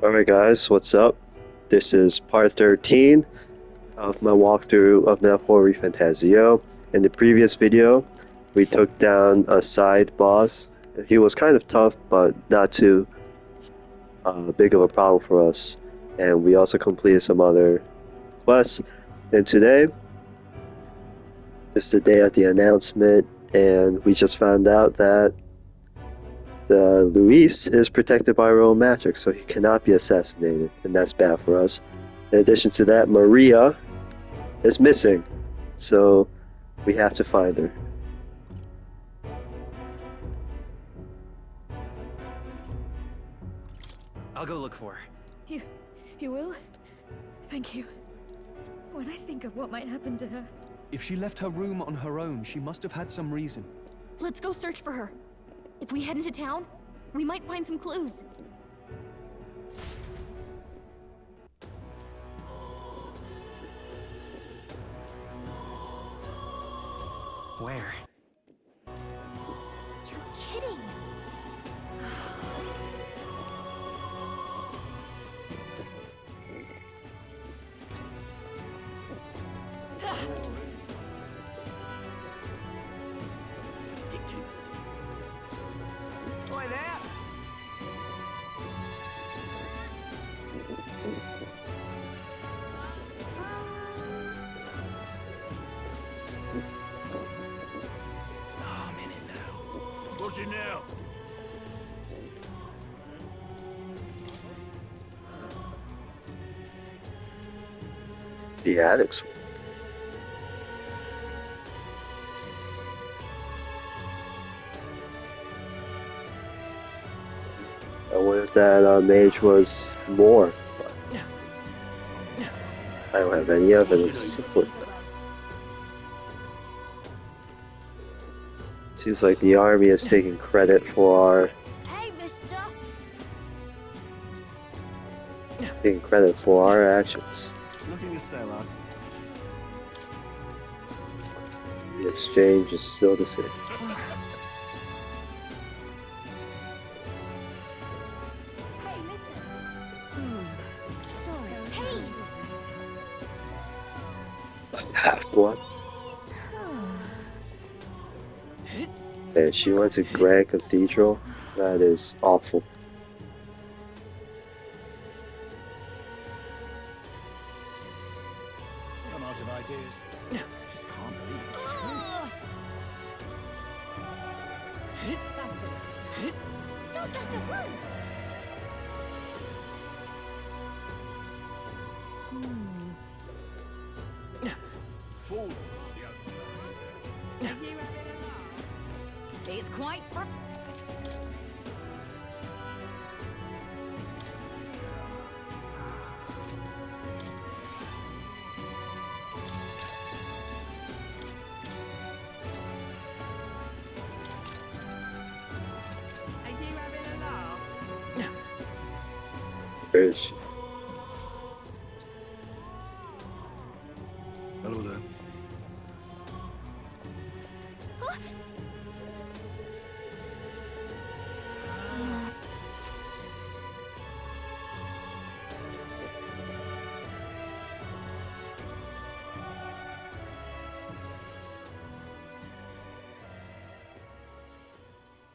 Alright guys, what's up? This is part 13 of my walkthrough of Net4 ReFantazio. In the previous video, we took down a side boss. He was kind of tough, but not too big of a problem for us. And we also completed some other quests. And today is the day of the announcement, and we just found out that Luis is protected by royal magic, so he cannot be assassinated, and that's bad for us. In addition to that, Maria is missing, so we have to find her. I'll go look for her. You will? Thank you. When I think of what might happen to her... If she left her room on her own, she must have had some reason. Let's go search for her. If we head into town, we might find some clues. Where? You're kidding. Ridiculous. Boy, there! Oh, I'm in it now. What's it now? The addicts. I wonder if that mage was more, but I don't have any evidence to support that. Seems like the army is taking credit for Hey, mister! our actions. Looking to sell, huh? The exchange is still the same. Hey, listen! Sorry. Hey! Half-blood? Saying she went to Grand Cathedral? That is awful. I'm out of ideas. Just can't believe it. That's it. Stop that at once! Fool. It's quite fun. Where is she? Hello there.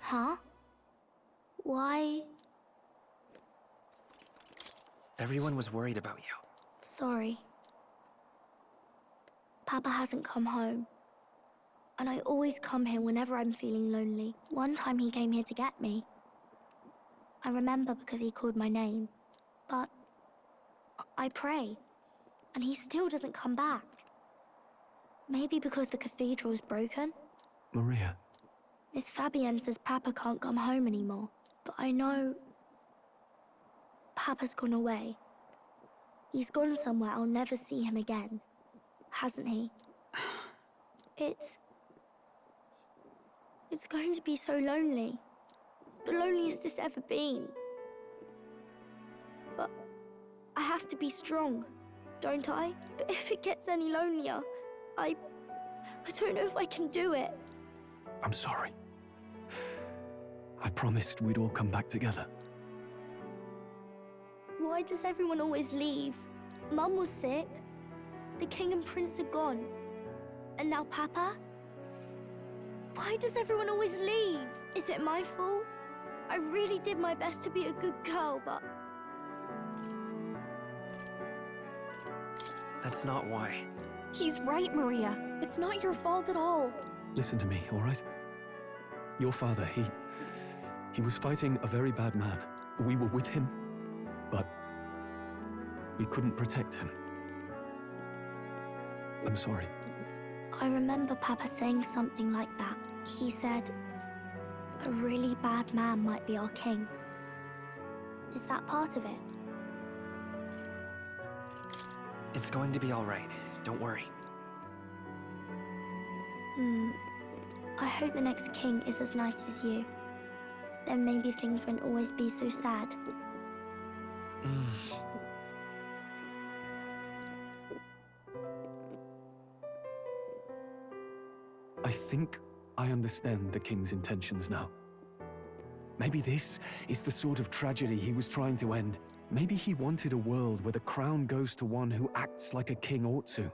Huh? Why? Everyone was worried about you. Sorry. Papa hasn't come home. And I always come here whenever I'm feeling lonely. One time he came here to get me. I remember because he called my name. But I pray, and he still doesn't come back. Maybe because the cathedral's broken? Maria. Miss Fabienne says Papa can't come home anymore. But I know... Papa's gone away. He's gone somewhere I'll never see him again. Hasn't he? It's going to be so lonely. The loneliest it's ever been. But I have to be strong, don't I? But if it gets any lonelier, I don't know if I can do it. I'm sorry. I promised we'd all come back together. Why does everyone always leave? Mum was sick. The king and prince are gone. And now Papa? Why does everyone always leave? Is it my fault? I really did my best to be a good girl, but... That's not why. He's right, Maria. It's not your fault at all. Listen to me, all right? Your father, he was fighting a very bad man. We were with him, but we couldn't protect him. I'm sorry. I remember Papa saying something like that. He said, a really bad man might be our king. Is that part of it? It's going to be all right. Don't worry. I hope the next king is as nice as you. Then maybe things won't always be so sad. I think I understand the king's intentions now. Maybe this is the sort of tragedy he was trying to end. Maybe he wanted a world where the crown goes to one who acts like a king ought to.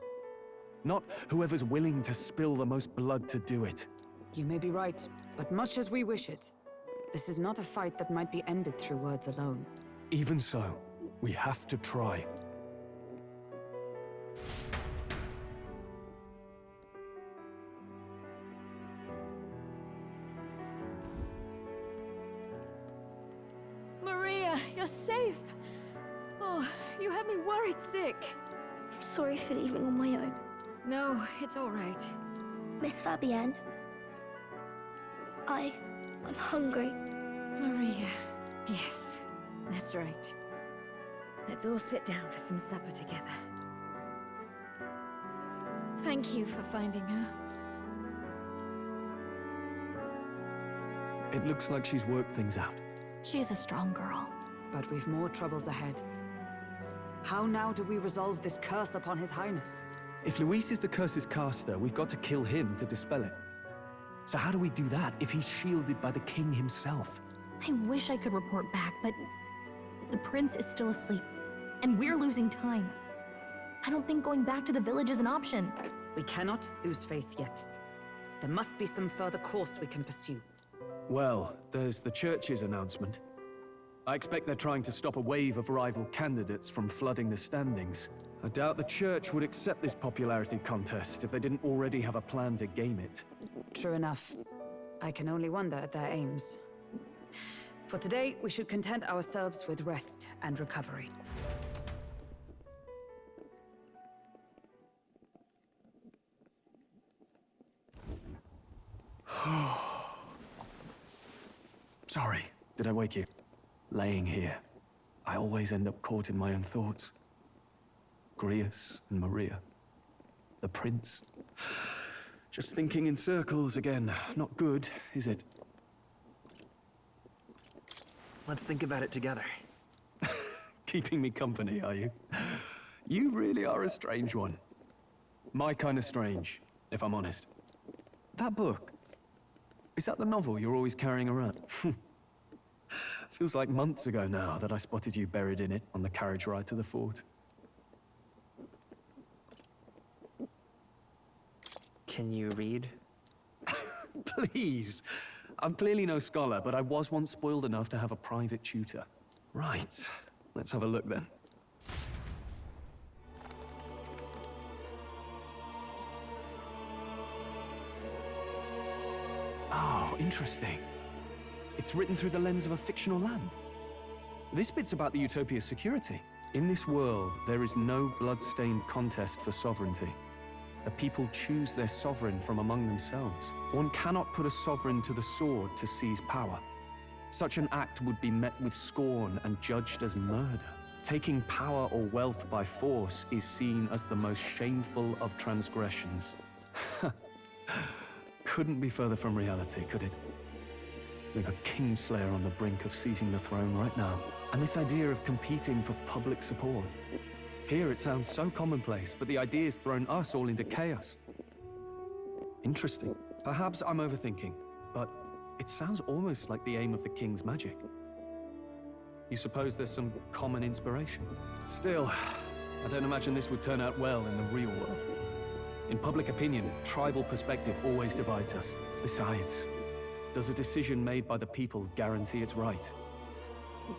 Not whoever's willing to spill the most blood to do it. You may be right, but much as we wish it, this is not a fight that might be ended through words alone. Even so, we have to try. Maria, you're safe. Oh, you had me worried sick. I'm sorry for leaving on my own. No, it's all right. Miss Fabienne, I'm hungry. Maria. Yes, that's right. Let's all sit down for some supper together. Thank you for finding her. It looks like she's worked things out. She's a strong girl. But we've more troubles ahead. How now do we resolve this curse upon His Highness? If Luis is the curse's caster, we've got to kill him to dispel it. So how do we do that if he's shielded by the king himself? I wish I could report back, but the prince is still asleep, and we're losing time. I don't think going back to the village is an option. We cannot lose faith yet. There must be some further course we can pursue. Well, there's the church's announcement. I expect they're trying to stop a wave of rival candidates from flooding the standings. I doubt the church would accept this popularity contest if they didn't already have a plan to game it. True enough. I can only wonder at their aims. For today, we should content ourselves with rest and recovery. Sorry, did I wake you? Laying here, I always end up caught in my own thoughts. Grius and Maria. The prince. Just thinking in circles again. Not good, is it? Let's think about it together. Keeping me company, are you? You really are a strange one. My kind of strange, if I'm honest. That book, is that the novel you're always carrying around? Feels like months ago now that I spotted you buried in it on the carriage ride to the fort. Can you read? Please. I'm clearly no scholar, but I was once spoiled enough to have a private tutor. Right. Let's have a look then. Oh, interesting. It's written through the lens of a fictional land. This bit's about the Utopia's security. In this world, there is no blood-stained contest for sovereignty. The people choose their sovereign from among themselves. One cannot put a sovereign to the sword to seize power. Such an act would be met with scorn and judged as murder. Taking power or wealth by force is seen as the most shameful of transgressions. Couldn't be further from reality, could it? We've a kingslayer on the brink of seizing the throne right now. And this idea of competing for public support. Here it sounds so commonplace, but the idea's thrown us all into chaos. Interesting. Perhaps I'm overthinking, but it sounds almost like the aim of the king's magic. You suppose there's some common inspiration? Still, I don't imagine this would turn out well in the real world. In public opinion, tribal perspective always divides us. Besides, does a decision made by the people guarantee it's right?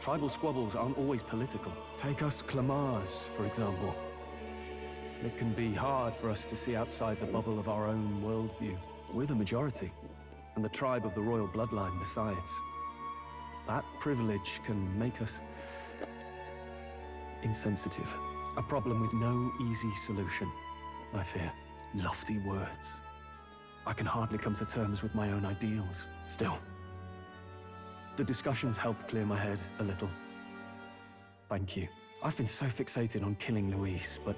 Tribal squabbles aren't always political. Take us Clamars, for example. It can be hard for us to see outside the bubble of our own worldview. We're the majority, and the tribe of the royal bloodline besides. That privilege can make us insensitive. A problem with no easy solution, I fear. Lofty words. I can hardly come to terms with my own ideals. Still, the discussions helped clear my head a little. Thank you. I've been so fixated on killing Luis, but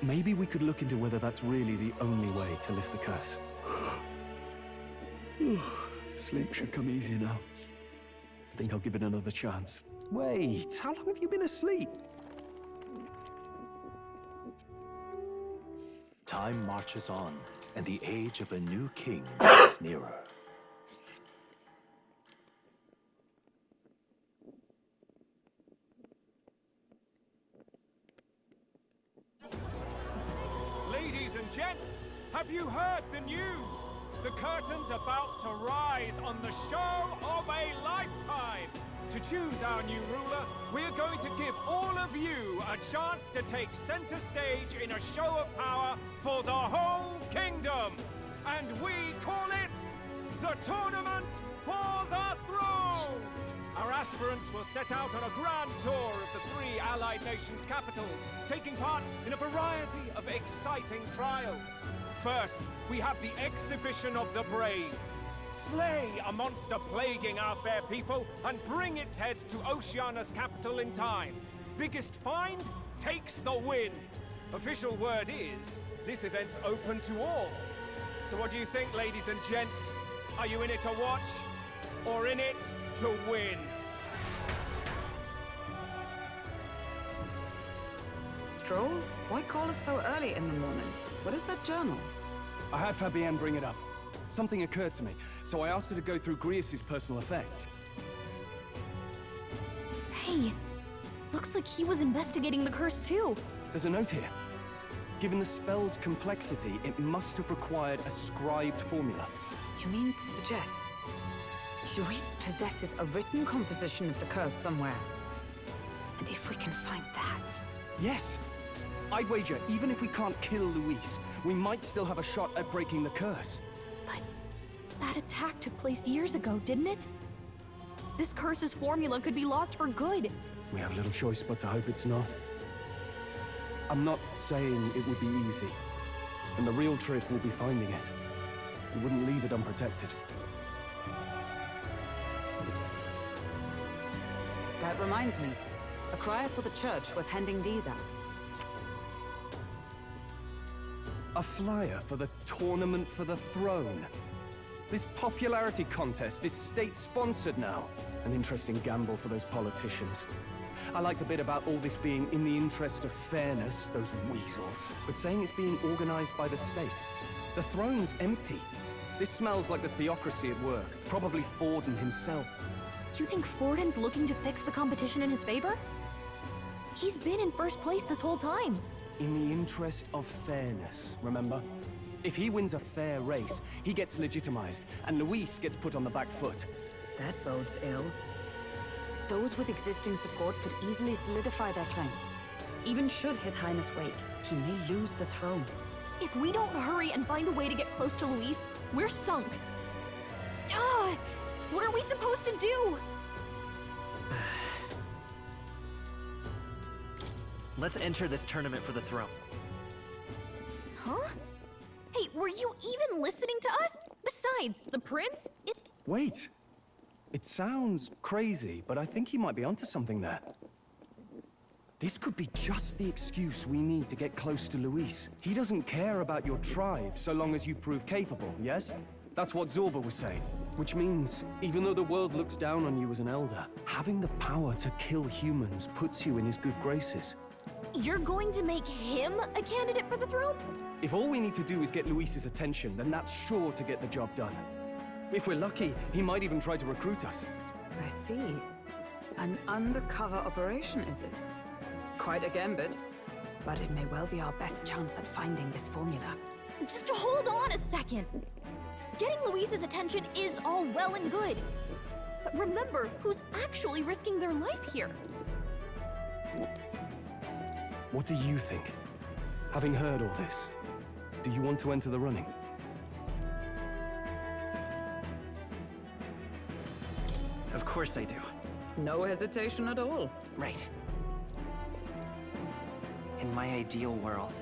maybe we could look into whether that's really the only way to lift the curse. Sleep should come easier now. I think I'll give it another chance. Wait, how long have you been asleep? Time marches on, and the age of a new king draws nearer. Ladies and gents, have you heard the news? The curtain's about to rise on the show of a lifetime. To choose our new ruler, we're going to give all of you a chance to take center stage in a show of power for the whole kingdom. And we call it the Tournament for the Throne. Our aspirants will set out on a grand tour of the 3 allied nations' capitals, taking part in a variety of exciting trials. First, we have the Exhibition of the Brave. Slay a monster plaguing our fair people and bring its head to Oceania's capital in time. Biggest find takes the win. Official word is, this event's open to all. So what do you think, ladies and gents? Are you in it to watch, or in it to win? Stroll? Why call us so early in the morning? What is that journal? I had Fabienne bring it up. Something occurred to me, so I asked her to go through Grius' personal effects. Hey, looks like he was investigating the curse too. There's a note here. Given the spell's complexity, it must have required a scribed formula. You mean to suggest Luis possesses a written composition of the curse somewhere? And if we can find that... Yes! I'd wager, even if we can't kill Luis, we might still have a shot at breaking the curse. But that attack took place years ago, didn't it? This curse's formula could be lost for good. We have little choice but to hope it's not. I'm not saying it would be easy. And the real trick will be finding it. We wouldn't leave it unprotected. That reminds me. A crier for the church was handing these out. A flyer for the Tournament for the Throne. This popularity contest is state-sponsored now. An interesting gamble for those politicians. I like the bit about all this being in the interest of fairness, those weasels. But saying it's being organized by the state. The throne's empty. This smells like the theocracy at work. Probably Forden himself. You think Forden's looking to fix the competition in his favor? He's been in first place this whole time. In the interest of fairness, remember? If he wins a fair race, he gets legitimized, and Luis gets put on the back foot. That bodes ill. Those with existing support could easily solidify their claim. Even should His Highness wake, he may lose the throne. If we don't hurry and find a way to get close to Luis, we're sunk. What are we supposed to do? Let's enter this tournament for the throne. Huh? Hey, were you even listening to us? Besides, the prince, Wait! It sounds crazy, but I think he might be onto something there. This could be just the excuse we need to get close to Luis. He doesn't care about your tribe so long as you prove capable, yes? That's what Zorba was saying. Which means, even though the world looks down on you as an elder, having the power to kill humans puts you in his good graces. You're going to make him a candidate for the throne? If all we need to do is get Luis's attention, then that's sure to get the job done. If we're lucky, he might even try to recruit us. I see. An undercover operation, is it? Quite a gambit. But it may well be our best chance at finding this formula. Just hold on a second. Getting Louise's attention is all well and good. But remember who's actually risking their life here. What do you think? Having heard all this, do you want to enter the running? Of course I do. No hesitation at all. Right. In my ideal world,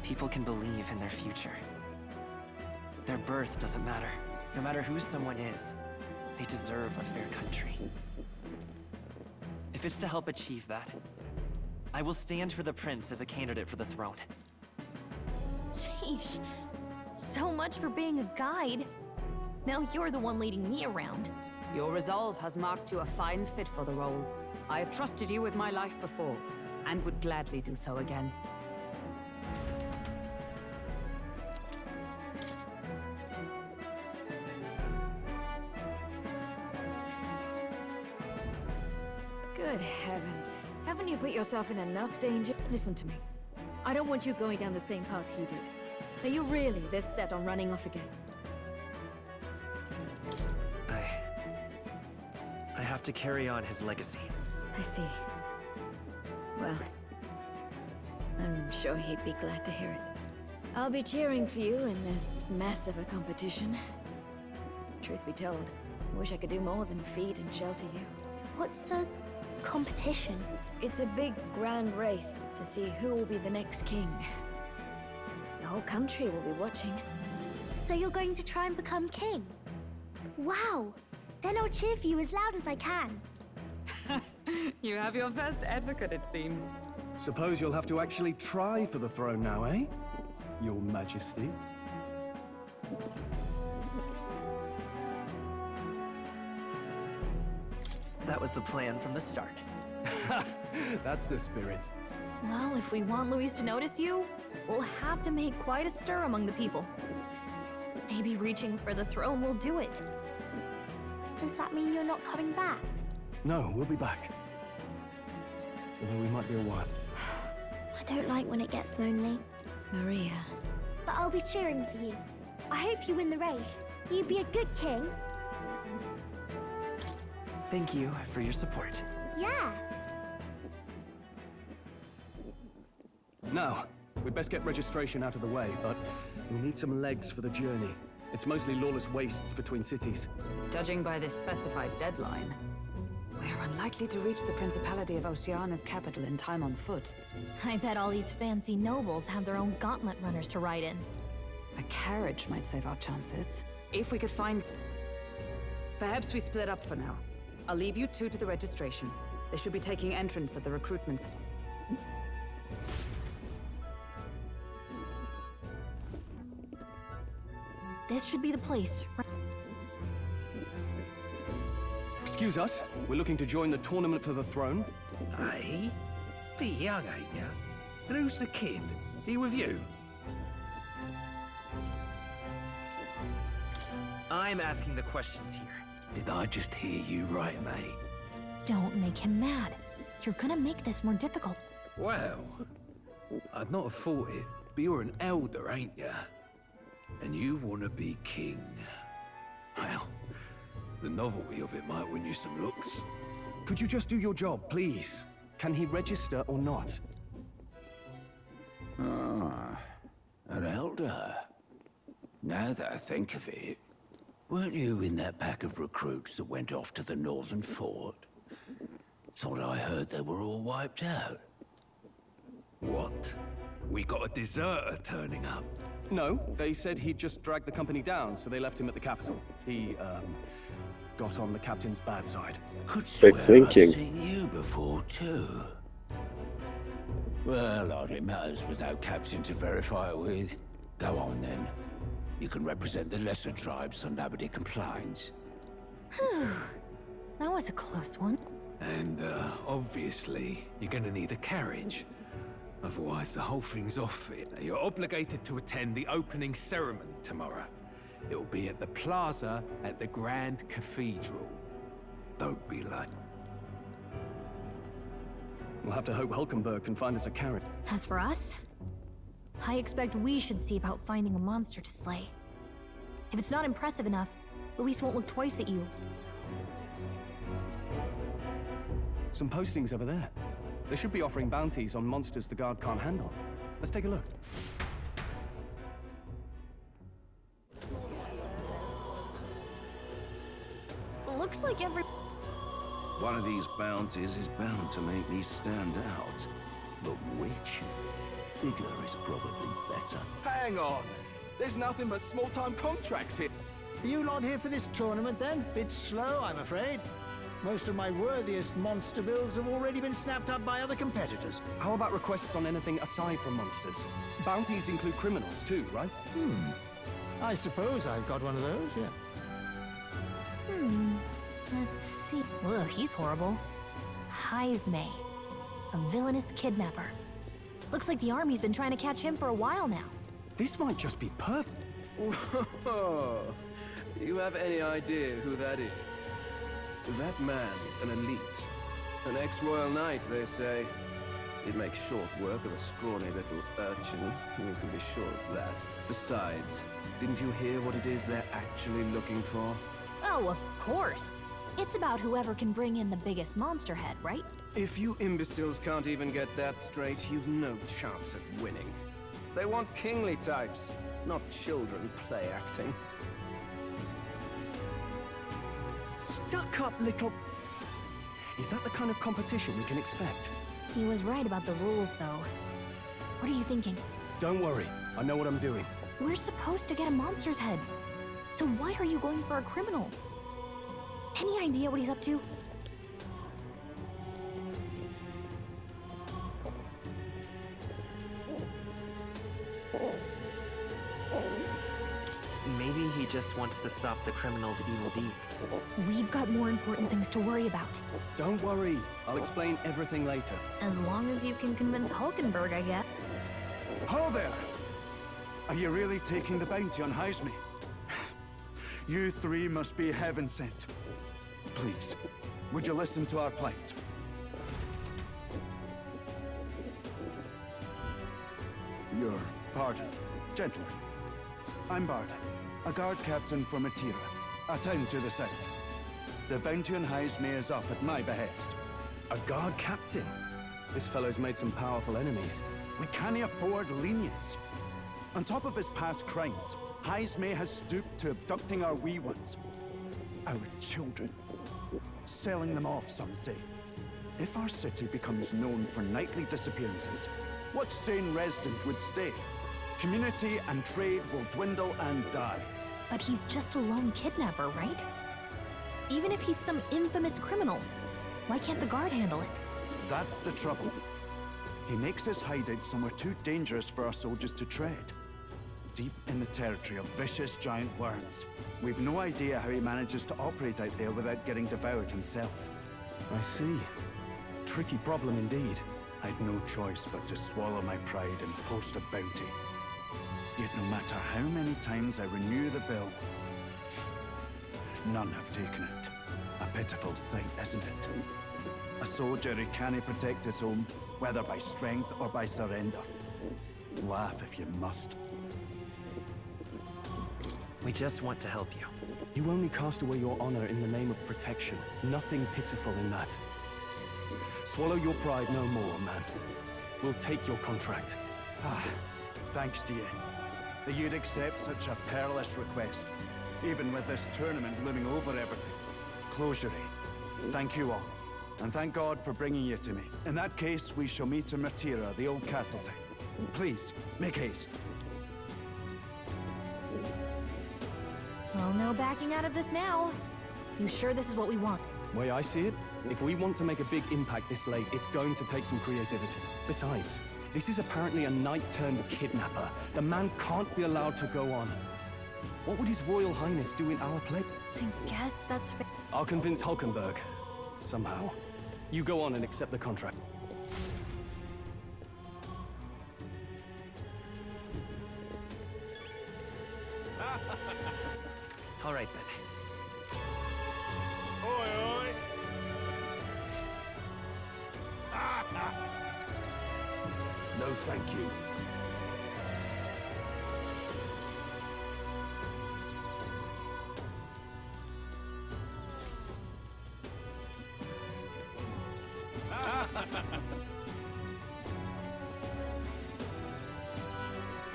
people can believe in their future. Their birth doesn't matter. No matter who someone is, they deserve a fair country. If it's to help achieve that, I will stand for the prince as a candidate for the throne. Sheesh. So much for being a guide. Now you're the one leading me around. Your resolve has marked you a fine fit for the role. I have trusted you with my life before, and would gladly do so again. Good heavens. Haven't you put yourself in enough danger? Listen to me. I don't want you going down the same path he did. Are you really this set on running off again? I have to carry on his legacy. I see. Well, I'm sure he'd be glad to hear it. I'll be cheering for you in this mess of a competition. Truth be told, I wish I could do more than feed and shelter you. What's the competition? It's a big, grand race to see who will be the next king. The whole country will be watching. So you're going to try and become king? Wow! Then I'll cheer for you as loud as I can. You have your first advocate, it seems. Suppose you'll have to actually try for the throne now, eh? Your Majesty. That was the plan from the start. That's the spirit. Well, if we want Louise to notice you, we'll have to make quite a stir among the people. Maybe reaching for the throne will do it. Does that mean you're not coming back? No, we'll be back. Although we might be a while. I don't like when it gets lonely. Maria. But I'll be cheering for you. I hope you win the race. You'd be a good king. Thank you for your support. Yeah. Now, we'd best get registration out of the way, but we'll need some legs for the journey. It's mostly lawless wastes between cities. Judging by this specified deadline, we're unlikely to reach the Principality of Oceana's capital in time on foot. I bet all these fancy nobles have their own gauntlet runners to ride in. A carriage might save our chances. If we could find... Perhaps we split up for now. I'll leave you two to the registration. They should be taking entrance at the recruitment. This should be the place. Excuse us, we're looking to join the tournament for the throne. Aye? Bit young, ain't ya? And who's the kid? He with you? I'm asking the questions here. Did I just hear you right, mate? Don't make him mad. You're gonna make this more difficult. Well, I'd not have thought it, but you're an elder, ain't ya? And you want to be king. Well, the novelty of it might win you some looks. Could you just do your job, please? Can he register or not? Ah, an elder. Now that I think of it, weren't you in that pack of recruits that went off to the northern fort? Thought I heard they were all wiped out. What? We got a deserter turning up? No, they said he'd just dragged the company down, so they left him at the capital. He, got on the captain's bad side. Could swear I've thinking. seen you before, too. Well, hardly matters with no captain to verify it with. Go on, then. You can represent the lesser tribes so nobody complains. Whew. That was a close one. And, obviously, you're gonna need a carriage. Otherwise, the whole thing's off it. You're obligated to attend the opening ceremony tomorrow. It'll be at the plaza at the Grand Cathedral. Don't be late. We'll have to hope Hulkenberg can find us a carrot. As for us, I expect we should see about finding a monster to slay. If it's not impressive enough, Luis won't look twice at you. Some postings over there. They should be offering bounties on monsters the guard can't handle. Let's take a look. Looks like every... One of these bounties is bound to make me stand out. But which? Bigger is probably better. Hang on! There's nothing but small-time contracts here. Are you not here for this tournament then? Bit slow, I'm afraid. Most of my worthiest monster bills have already been snapped up by other competitors. How about requests on anything aside from monsters? Bounties include criminals too, right? I suppose I've got one of those, yeah. Let's see. Ugh, he's horrible. Heisme. A villainous kidnapper. Looks like the army's been trying to catch him for a while now. This might just be perfect. Whoa. You have any idea who that is? That man's an elite. An ex-royal knight, they say. He'd make short work of a scrawny little urchin. You can be sure of that. Besides, didn't you hear what it is they're actually looking for? Oh, of course. It's about whoever can bring in the biggest monster head, right? If you imbeciles can't even get that straight, you've no chance at winning. They want kingly types, not children play acting. Stuck-up little... Is that the kind of competition we can expect? He was right about the rules, though. What are you thinking? Don't worry, I know what I'm doing. We're supposed to get a monster's head. So why are you going for a criminal? Any idea what he's up to? Maybe he just wants to stop the criminal's evil deeds. We've got more important things to worry about. Don't worry, I'll explain everything later. As long as you can convince Hulkenberg, I guess. Ho there! Are you really taking the bounty on Heisme? You three must be heaven sent. Please, would you listen to our plight? Your pardon, gentlemen. I'm Barden, a guard captain from Atira, a town to the south. The bounty on Heisme is up at my behest. A guard captain? This fellow's made some powerful enemies. We can't afford lenience. On top of his past crimes, Heisme has stooped to abducting our wee ones. Our children. Selling them off, some say. If our city becomes known for nightly disappearances, what sane resident would stay? Community and trade will dwindle and die. But he's just a lone kidnapper, right? Even if he's some infamous criminal, why can't the guard handle it? That's the trouble. He makes his hideout somewhere too dangerous for our soldiers to tread. Deep in the territory of vicious giant worms. We've no idea how he manages to operate out there without getting devoured himself. I see. Tricky problem indeed. I'd no choice but to swallow my pride and post a bounty. Yet no matter how many times I renew the bill, none have taken it. A pitiful sight, isn't it? A soldier who can't protect his home, whether by strength or by surrender. Laugh if you must. We just want to help you. You only cast away your honor in the name of protection. Nothing pitiful in that. Swallow your pride no more, man. We'll take your contract. Thanks to you. That you'd accept such a perilous request, even with this tournament looming over everything. Closure. Thank you all, and thank God for bringing you to me. In that case, we shall meet in Matira, the old castle town. Please, make haste. Well, no backing out of this now. You sure this is what we want? Way I see it, if we want to make a big impact this late, it's going to take some creativity. Besides, this is apparently a knight-turned-kidnapper. The man can't be allowed to go on. What would His Royal Highness do in our place? I guess that's fair. I'll convince Hulkenberg. Somehow. You go on and accept the contract. All right, then. Oi, oi! No, thank you.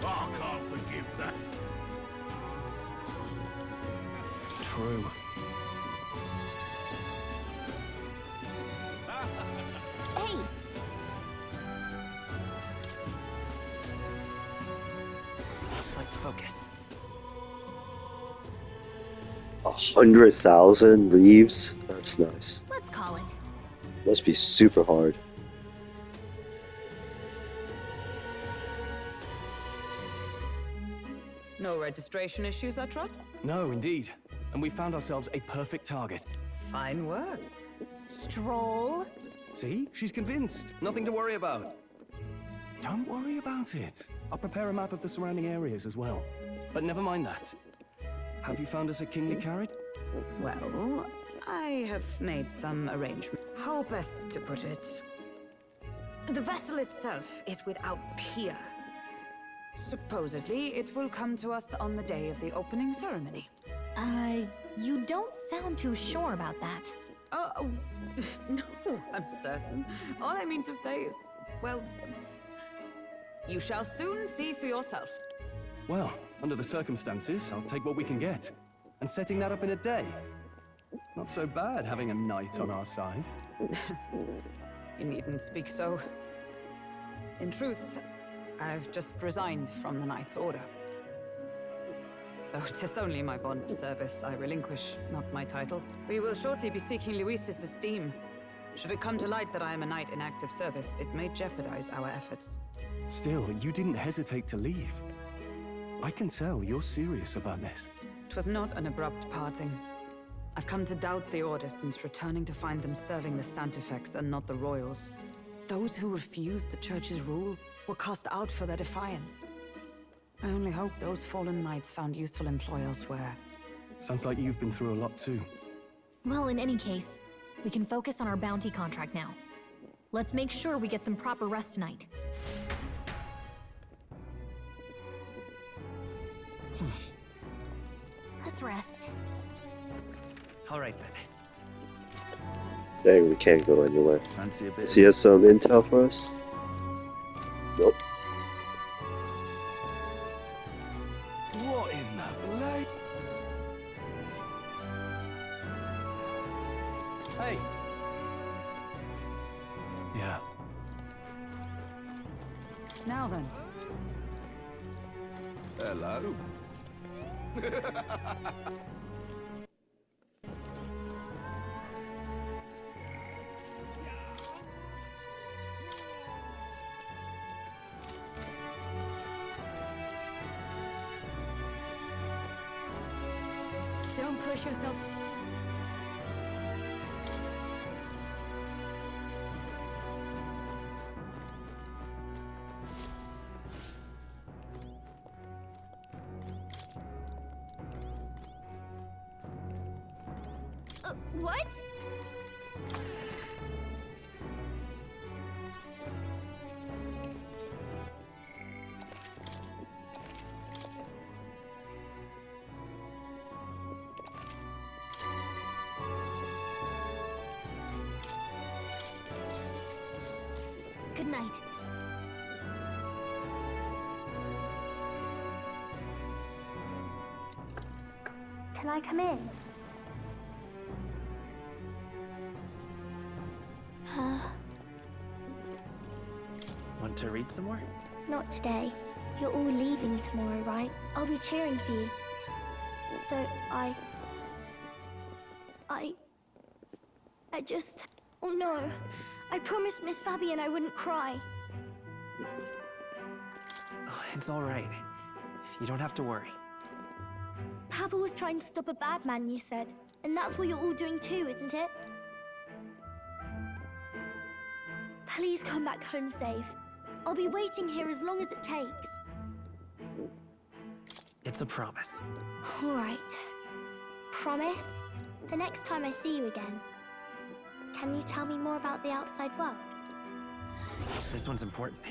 I can't forgive that. True. Hey! Let's focus. 100,000 leaves? That's nice. Let's call it. Must be super hard. No registration issues, I trust? No, indeed. And we found ourselves a perfect target. Fine work. Stroll. See? She's convinced. Nothing to worry about. Don't worry about it. I'll prepare a map of the surrounding areas as well. But never mind that. Have you found us a kingly carriage? Well, I have made some arrangements. How best to put it? The vessel itself is without peer. Supposedly, it will come to us on the day of the opening ceremony. You don't sound too sure about that. Oh, no, I'm certain. All I mean to say is, well, you shall soon see for yourself. Well, under the circumstances, I'll take what we can get. And setting that up in a day. Not so bad having a knight on our side. You needn't speak so. In truth, I've just resigned from the Knight's Order. Though 'tis only my bond of service I relinquish, not my title. We will shortly be seeking Luis's esteem. Should it come to light that I am a knight in active service, it may jeopardize our efforts. Still, you didn't hesitate to leave. I can tell you're serious about this. It was not an abrupt parting. I've come to doubt the Order since returning to find them serving the Santifex and not the Royals. Those who refused the Church's rule were cast out for their defiance. I only hope those fallen knights found useful employ elsewhere. Sounds like you've been through a lot too. Well, in any case, we can focus on our bounty contract now. Let's make sure we get some proper rest tonight. Let's rest. All right then. Dang, we can't go anywhere. Fancy a bit Does he have some intel for us? Nope. What in the blade? Hey! Yeah. Now then. Hello. Don't push yourself What? Good night. Can I come in? Want to read some more? Not today. You're all leaving tomorrow, right? I'll be cheering for you. So I just... Oh no. I promised Miss Fabian I wouldn't cry. Oh, it's all right. You don't have to worry. Papa was trying to stop a bad man, you said. And that's what you're all doing too, isn't it? Please come back home safe. I'll be waiting here as long as it takes. It's a promise. All right. Promise? The next time I see you again. Can you tell me more about the outside world? This one's important.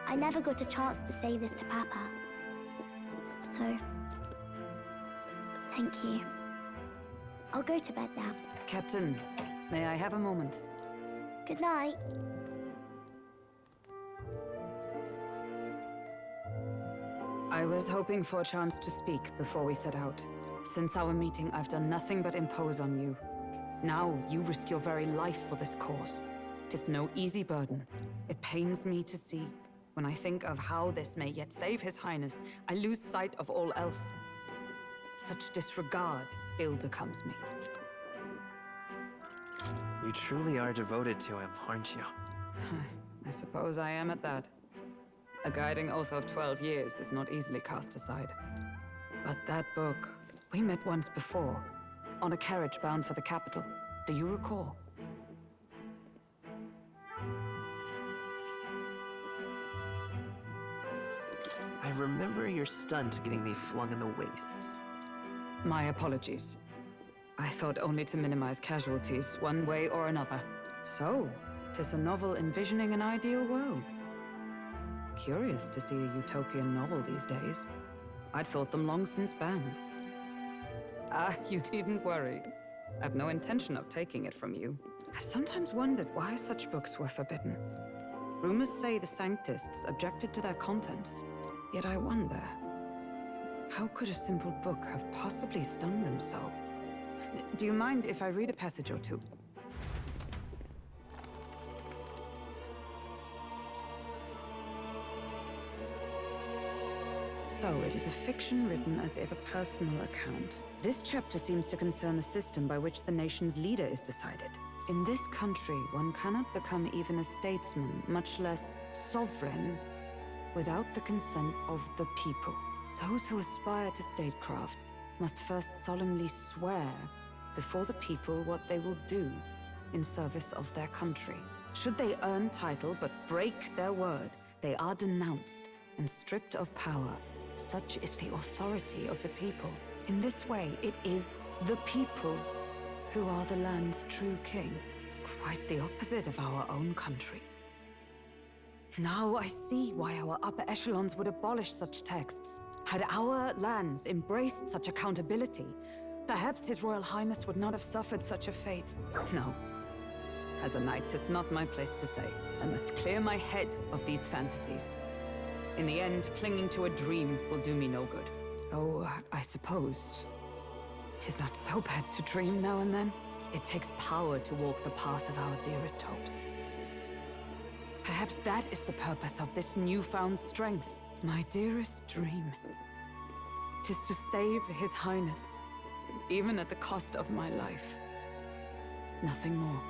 I never got a chance to say this to Papa. So, thank you. I'll go to bed now. Captain, may I have a moment? Good night. I was hoping for a chance to speak before we set out. Since our meeting, I've done nothing but impose on you. Now, you risk your very life for this cause. 'Tis no easy burden. It pains me to see. When I think of how this may yet save His Highness, I lose sight of all else. Such disregard ill becomes me. You truly are devoted to him, aren't you? I suppose I am at that. A guiding oath of 12 years is not easily cast aside. But that book, we met once before, on a carriage bound for the capital. Do you recall? I remember your stunt getting me flung in the wastes. My apologies. I thought only to minimize casualties, one way or another. So, 'tis a novel envisioning an ideal world. Curious to see a utopian novel these days. I'd thought them long since banned. You needn't worry. I've no intention of taking it from you. I've sometimes wondered why such books were forbidden. Rumors say the Sanctists objected to their contents. Yet I wonder, how could a simple book have possibly stung them so? Do you mind if I read a passage or two? So, it is a fiction written as if a personal account. This chapter seems to concern the system by which the nation's leader is decided. In this country, one cannot become even a statesman, much less sovereign, without the consent of the people. Those who aspire to statecraft must first solemnly swear before the people what they will do in service of their country. Should they earn title but break their word, they are denounced and stripped of power. Such is the authority of the people. In this way, it is the people who are the land's true king. Quite the opposite of our own country. Now I see why our upper echelons would abolish such texts. Had our lands embraced such accountability, perhaps His Royal Highness would not have suffered such a fate. No. As a knight, 'tis not my place to say. I must clear my head of these fantasies. In the end, clinging to a dream will do me no good. Oh, I suppose 'tis not so bad to dream now and then. It takes power to walk the path of our dearest hopes. Perhaps that is the purpose of this newfound strength. My dearest dream. 'Tis to save His Highness, even at the cost of my life. Nothing more.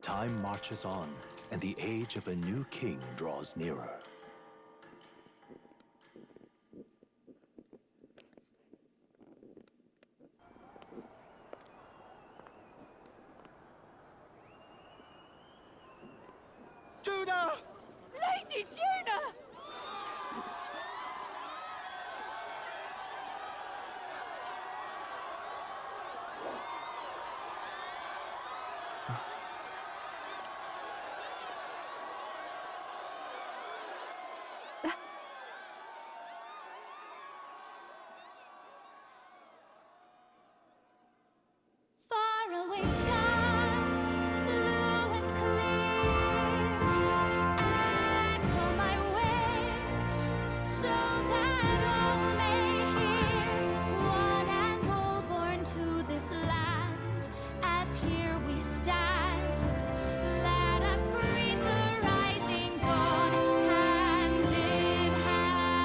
Time marches on, and the age of a new king draws nearer. Juna! Lady Juna! Faraway sky, blue and clear. Echo my wish, so that all may hear. One and all born to this land, as here we stand. Let us greet the rising dawn, hand in hand.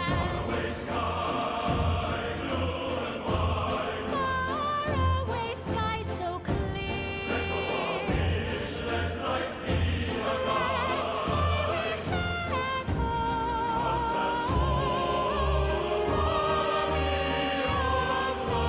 Faraway sky, blue and white. Faraway sky so clear. Let life be alive. Let my wish echo. Far beyond the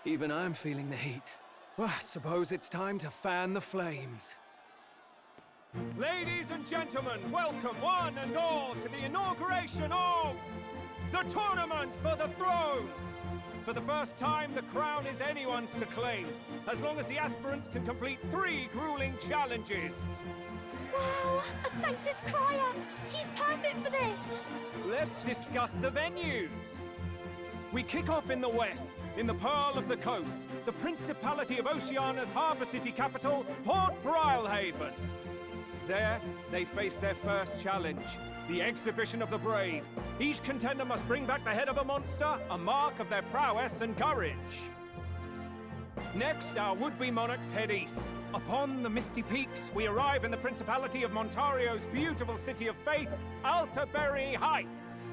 Even I'm feeling the heat. Well, I suppose it's time to fan the flames. Ladies and gentlemen, welcome one and all to the inauguration of the Tournament for the Throne! For the first time, the crown is anyone's to claim, as long as the aspirants can complete 3 grueling challenges. Wow, a Sanctus Crier! He's perfect for this! Let's discuss the venues. We kick off in the west, in the Pearl of the Coast, the Principality of Oceania's harbour city capital, Port Brilehaven. There, they face their first challenge, the Exhibition of the Brave. Each contender must bring back the head of a monster, a mark of their prowess and courage. Next, our would-be monarchs head east. Upon the misty peaks, we arrive in the Principality of Montario's beautiful city of faith, Altaberry Heights.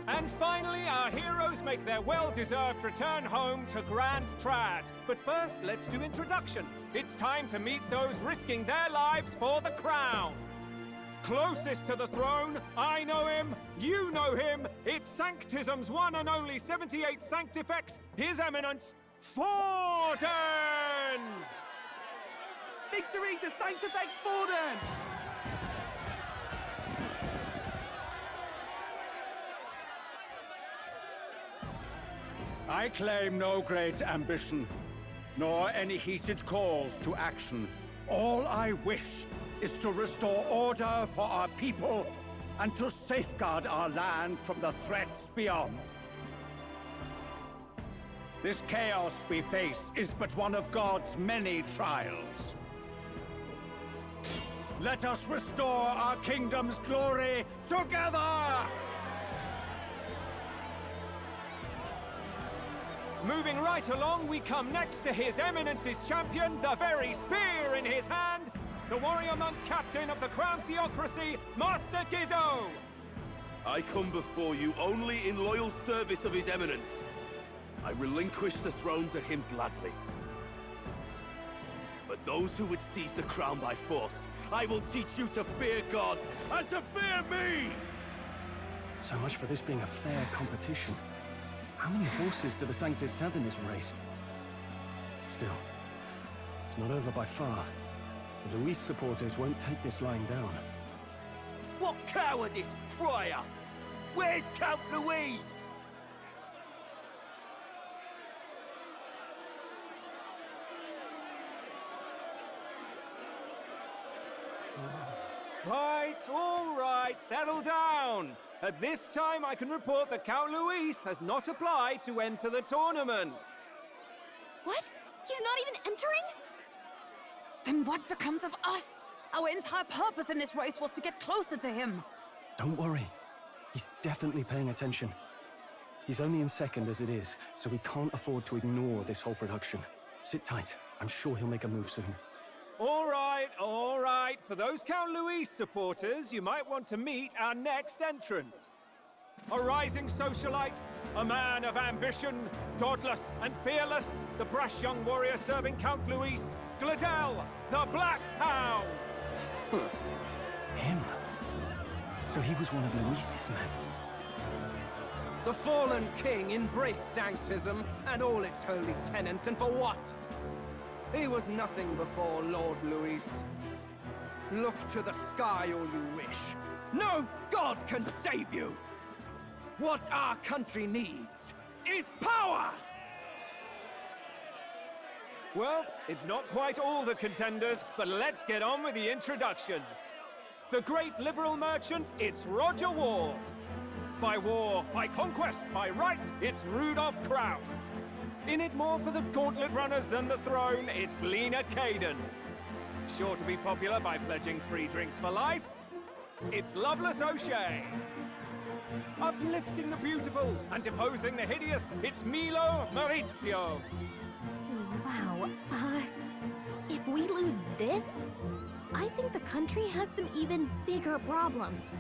And finally, our heroes make their well-deserved return home to Grand Trad. But first, let's do introductions. It's time to meet those risking their lives for the crown. Closest to the throne, I know him, you know him. It's Sanctism's one and only 78th Sanctifex, His Eminence, Forden! Victory to Sanctifex Forden! I claim no great ambition, nor any heated calls to action. All I wish is to restore order for our people and to safeguard our land from the threats beyond. This chaos we face is but one of God's many trials. Let us restore our kingdom's glory together! Moving right along, we come next to His Eminence's champion, the very spear in his hand, the warrior monk captain of the Crown Theocracy, Master Guido! I come before you only in loyal service of His Eminence. I relinquish the throne to him gladly. But those who would seize the crown by force, I will teach you to fear God and to fear me! So much for this being a fair competition. How many horses do the Sanctists have in this race? Still, it's not over by far. The Luis supporters won't take this lying down. What cowardice, Crier! Where's Count Louise? All right, settle down. At this time, I can report that Count Luis has not applied to enter the tournament. What? He's not even entering? Then what becomes of us? Our entire purpose in this race was to get closer to him. Don't worry. He's definitely paying attention. He's only in second as it is, so we can't afford to ignore this whole production. Sit tight. I'm sure he'll make a move soon. All right. For those Count Luis supporters, you might want to meet our next entrant. A rising socialite, a man of ambition, godless and fearless, the brash young warrior serving Count Luis, Gladel, the Black Hound! Him? So he was one of Luis's men. The fallen king embraced Sanctism and all its holy tenets, and for what? He was nothing before Lord Luis. Look to the sky all you wish. No god can save you! What our country needs is power! Well, it's not quite all the contenders, but let's get on with the introductions. The great liberal merchant, it's Roger Ward. By war, by conquest, by right, it's Rudolph Kraus. In it more for the Gauntlet runners than the throne, it's Lena Caden. Sure to be popular by pledging free drinks for life, it's Loveless O'Shea. Uplifting the beautiful and deposing the hideous, it's Milo Maurizio. Wow, if we lose this, I think the country has some even bigger problems.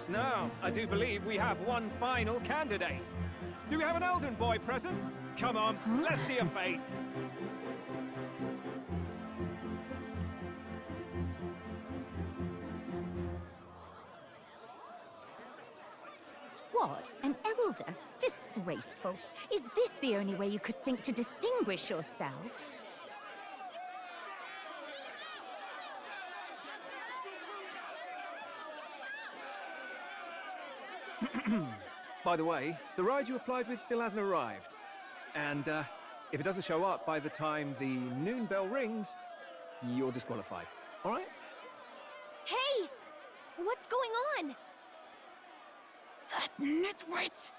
Now, I do believe we have one final candidate. Do we have an Elden boy present? Come on, let's see a face. What? An Elder, disgraceful. Is this the only way you could think to distinguish yourself? By the way, the ride you applied with still hasn't arrived. And, if it doesn't show up by the time the noon bell rings, you're disqualified. All right? Hey! What's going on? That nitwit!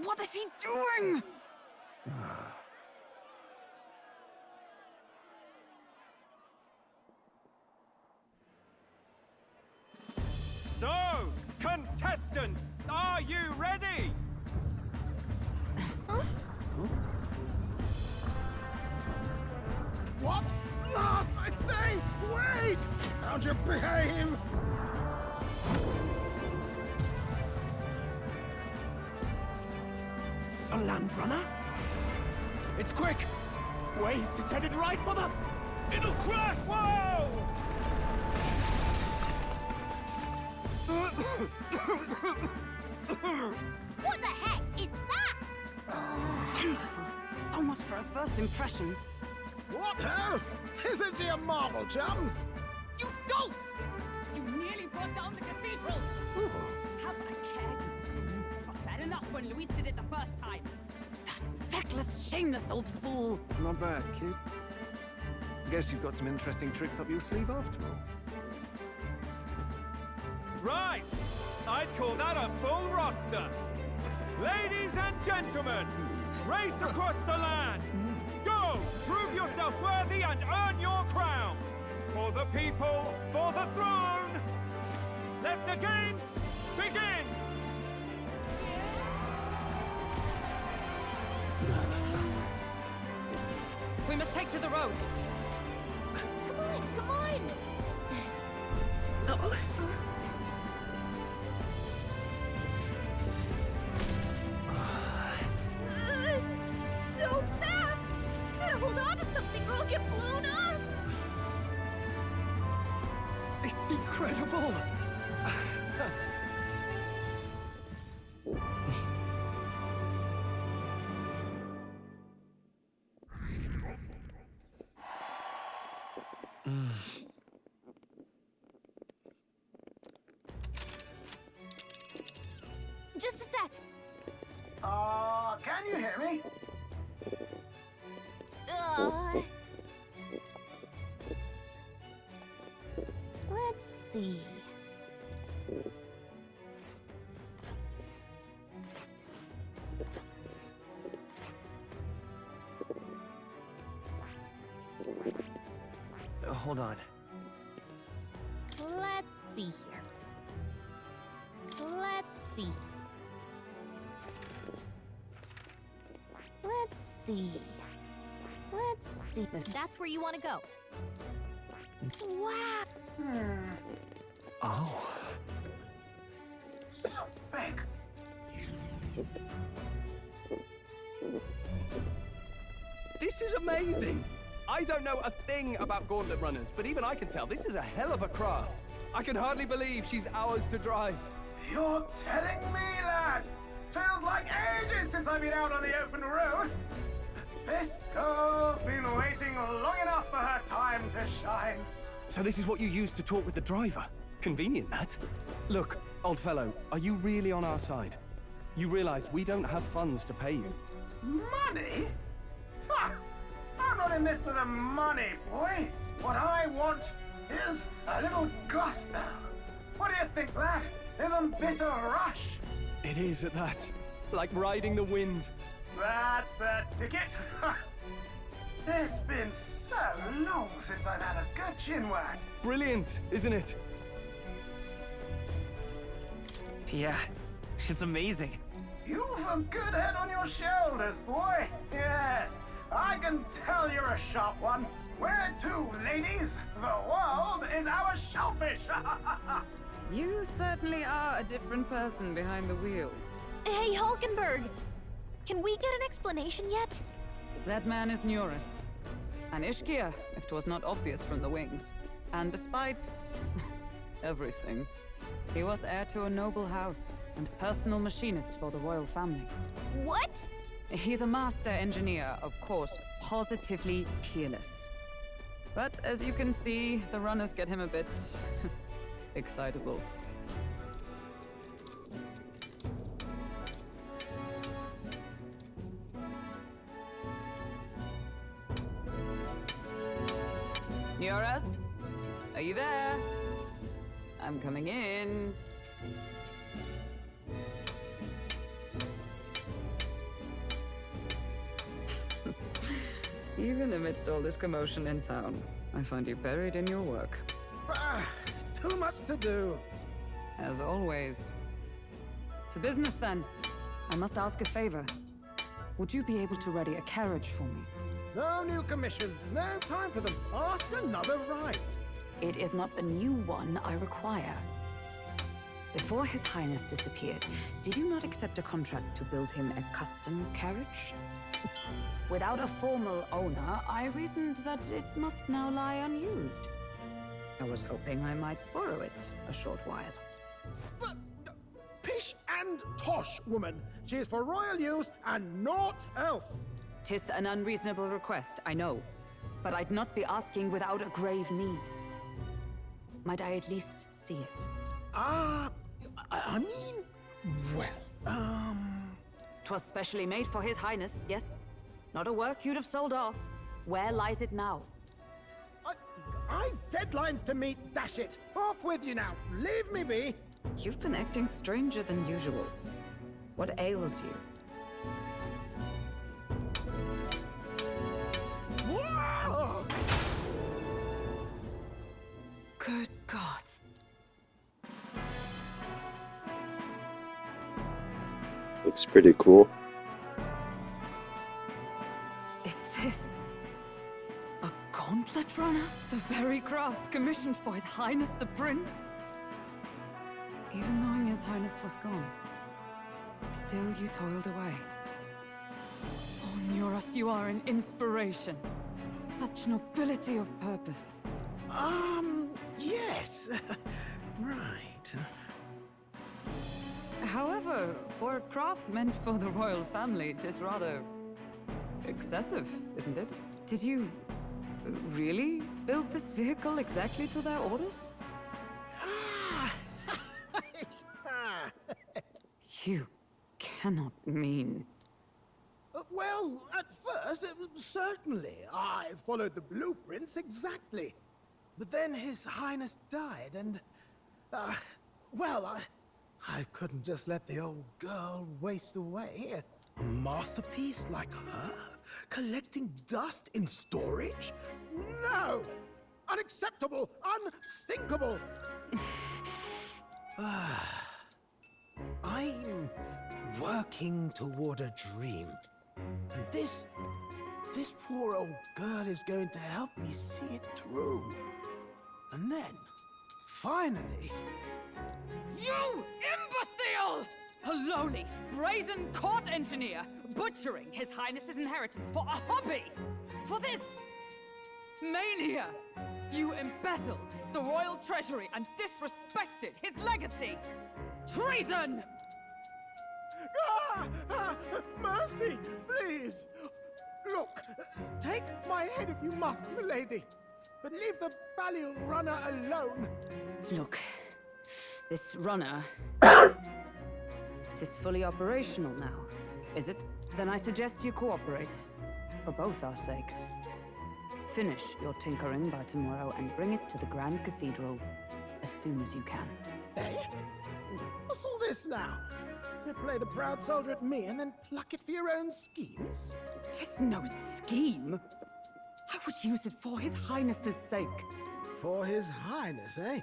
What is he doing? So, contestants, are you ready? What? Last, I say! Wait! Found your behave! A land runner? It's quick! Wait, it's headed right for the... It'll crash! Whoa! What the heck is that? Wonderful. So much for a first impression. What hell? Isn't he a marvel, chums? You don't! You nearly brought down the cathedral! Have a care, you fool. It was bad enough when Luis did it the first time. That feckless, shameless old fool. Not bad, kid. Guess you've got some interesting tricks up your sleeve after all. Right! I'd call that a full roster. Ladies and gentlemen, race across the land. Go! Prove yourself worthy and earn your crown. For the people, for the throne. Let the games begin! We must take to the road. Come on, come on! So fast! Gotta hold on to something or I'll get blown up! It's incredible! Just a sec. Can you hear me? Let's see. Hold on. Let's see here. Let's see. Let's see. Let's see. That's where you want to go. Wow. Oh. So big. This is amazing! I don't know a thing about gauntlet runners, but even I can tell this is a hell of a craft. I can hardly believe she's ours to drive. You're telling me, lad? Feels like ages since I've been out on the open road. This girl's been waiting long enough for her time to shine. So this is what you use to talk with the driver? Convenient, that. Look, old fellow, are you really on our side? You realize we don't have funds to pay you. Money? Ha! I'm not in this for the money, boy. What I want is a little gusto. What do you think, lad? Isn't this a rush? It is at that. Like riding the wind. That's the ticket. It's been so long since I've had a good chin wag. Brilliant, isn't it? Yeah, it's amazing. You've a good head on your shoulders, boy. Yes, I can tell you're a sharp one. Where to, ladies? The world is our shellfish. You certainly are a different person behind the wheel. Hey, Hulkenberg! Can we get an explanation yet? That man is Nuris. An Ishkia, if 'twas not obvious from the wings. And despite everything, he was heir to a noble house. and personal machinist for the royal family. What? He's a master engineer, of course, positively peerless. But as you can see, the runners get him a bit excitable. Nioras? Are you there? I'm coming in. Even amidst all this commotion in town, I find you buried in your work. Too much to do. As always. To business, then. I must ask a favor. Would you be able to ready a carriage for me? No new commissions. No time for them. Ask another right. It is not a new one I require. Before His Highness disappeared, did you not accept a contract to build him a custom carriage? Without a formal owner, I reasoned that it must now lie unused. I was hoping I might borrow it a short while. But pish and tosh, woman. She is for royal use and naught else. 'Tis an unreasonable request, I know. But I'd not be asking without a grave need. Might I at least see it? I mean, well, 'Twas specially made for His Highness, yes? Not a work you'd have sold off. Where lies it now? I've deadlines to meet, dash it. Off with you now. Leave me be. You've been acting stranger than usual. What ails you? Whoa! Good God. Looks pretty cool. Is this a gauntlet runner? The very craft commissioned for His Highness the Prince? Even knowing His Highness was gone, still you toiled away. Oh, Nioras, you are an inspiration. Such nobility of purpose. Yes. Right. However, for a craft meant for the royal family, it is rather excessive, isn't it? Did you really build this vehicle exactly to their orders? You cannot mean... Well, at first, certainly. I followed the blueprints exactly. But then His Highness died, and... well, I couldn't just let the old girl waste away. A masterpiece like her? Collecting dust in storage? No! Unacceptable! Unthinkable! I'm working toward a dream. And this poor old girl is going to help me see it through. And then, finally... You imbecile! A lowly, brazen court engineer butchering His Highness's inheritance for a hobby! For this mania! You embezzled the royal treasury and disrespected his legacy! Treason! Mercy, please! Look, take my head if you must, milady. But leave the value runner alone. Look, this runner... Tis fully operational now, is it? Then I suggest you cooperate. For both our sakes. Finish your tinkering by tomorrow and bring it to the Grand Cathedral as soon as you can. Eh? What's all this now? You play the proud soldier at me and then pluck it for your own schemes? 'Tis no scheme. I would use it for His Highness's sake. For His Highness, eh?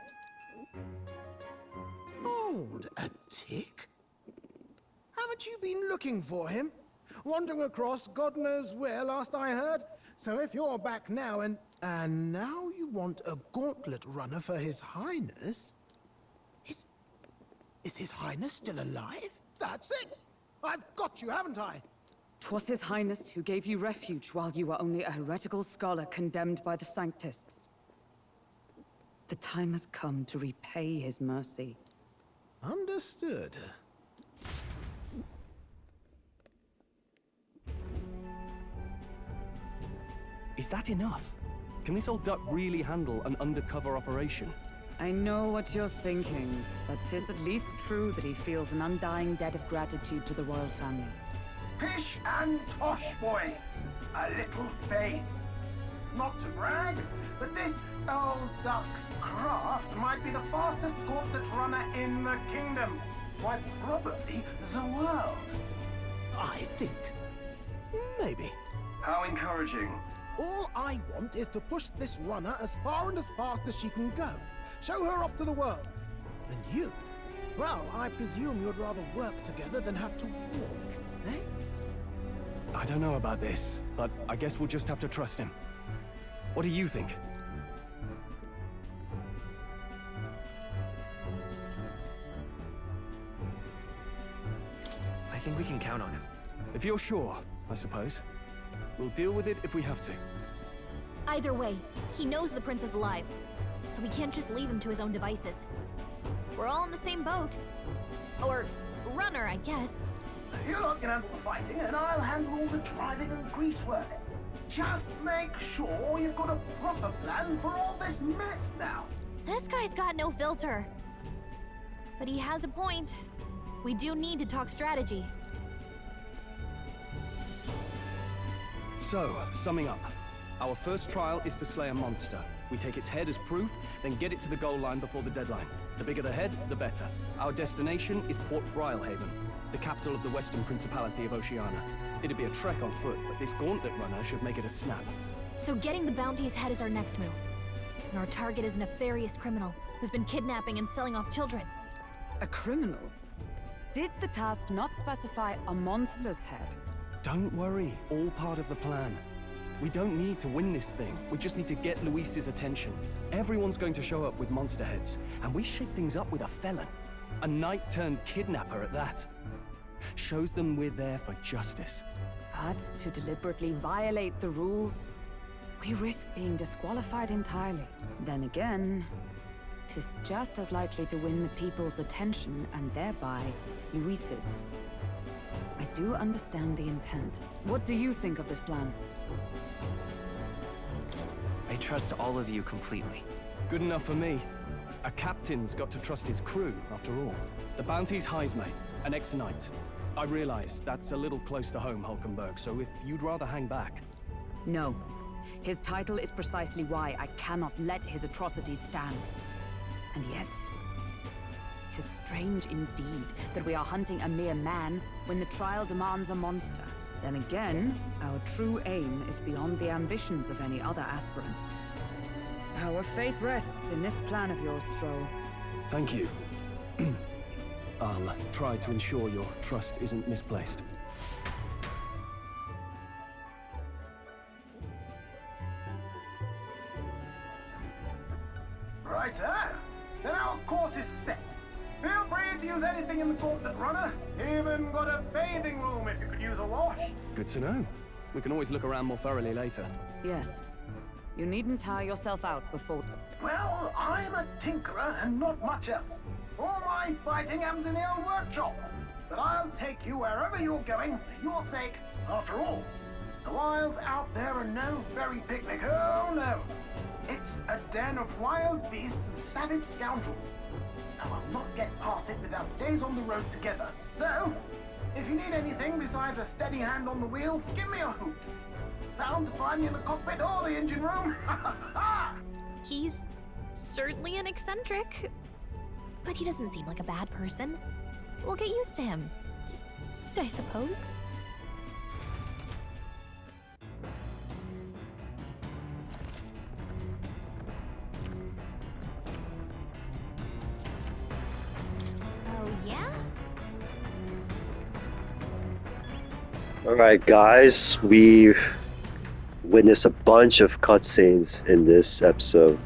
Hold a tick. Haven't you been looking for him? Wandering across God knows where last I heard? So if you're back now and now you want a gauntlet runner for His Highness? Is His Highness still alive? That's it! I've got you, haven't I? 'Twas His Highness who gave you refuge while you were only a heretical scholar condemned by the Sanctists. The time has come to repay his mercy. Understood. Is that enough? Can this old duck really handle an undercover operation? I know what you're thinking, but 'tis at least true that he feels an undying debt of gratitude to the royal family. Pish and tosh, boy. A little faith. Not to brag, but this old duck's craft might be the fastest gauntlet runner in the kingdom. Why, probably the world. I think. Maybe. How encouraging. All I want is to push this runner as far and as fast as she can go. Show her off to the world. And you? Well, I presume you'd rather work together than have to walk, eh? I don't know about this, but I guess we'll just have to trust him. What do you think? I think we can count on him. If you're sure, I suppose. We'll deal with it if we have to. Either way, he knows the prince is alive, so we can't just leave him to his own devices. We're all in the same boat. Or runner, I guess. You lot can handle the fighting, and I'll handle all the driving and grease work. Just make sure you've got a proper plan for all this mess now. This guy's got no filter. But he has a point. We do need to talk strategy. So, summing up. Our first trial is to slay a monster. We take its head as proof, then get it to the goal line before the deadline. The bigger the head, the better. Our destination is Port Rhylehaven, the capital of the Western Principality of Oceania. It'd be a trek on foot, but this gauntlet runner should make it a snap. So getting the bounty's head is our next move. And our target is a nefarious criminal who's been kidnapping and selling off children. A criminal? Did the task not specify a monster's head? Don't worry, all part of the plan. We don't need to win this thing. We just need to get Luis's attention. Everyone's going to show up with monster heads, and we shake things up with a felon. A knight-turned-kidnapper at that. Shows them we're there for justice. But to deliberately violate the rules, we risk being disqualified entirely. Then again, 'tis just as likely to win the people's attention and thereby Luis's. I do understand the intent. What do you think of this plan? I trust all of you completely. Good enough for me. A captain's got to trust his crew, after all. The bounty's Heisme, an ex-knight. I realize that's a little close to home, Hulkenberg, so if you'd rather hang back... No. His title is precisely why I cannot let his atrocities stand. And yet, 'tis strange indeed that we are hunting a mere man when the trial demands a monster. Then again, our true aim is beyond the ambitions of any other aspirant. Our fate rests in this plan of yours, Stroll. Thank you. I'll try to ensure your trust isn't misplaced. Righto. Then our course is set. Feel free to use anything in the Gauntlet runner. Even got a bathing room if you could use a wash. Good to know. We can always look around more thoroughly later. Yes. You needn't tire yourself out before... Well, I'm a tinkerer and not much else. All my fighting happens in the old workshop. But I'll take you wherever you're going for your sake. After all, the wilds out there are no berry picnic. Oh, no. It's a den of wild beasts and savage scoundrels. I will not get past it without days on the road together. So, if you need anything besides a steady hand on the wheel, give me a hoot. Bound to find me in the cockpit or the engine room. He's certainly an eccentric, but he doesn't seem like a bad person. We'll get used to him, I suppose. Oh, yeah? Alright guys, we've witnessed a bunch of cutscenes in this episode.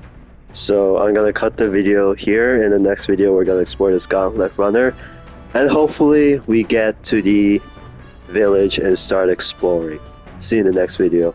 So I'm gonna cut the video here. In the next video we're gonna explore this Gauntlet runner. And hopefully we get to the village and start exploring. See you in the next video.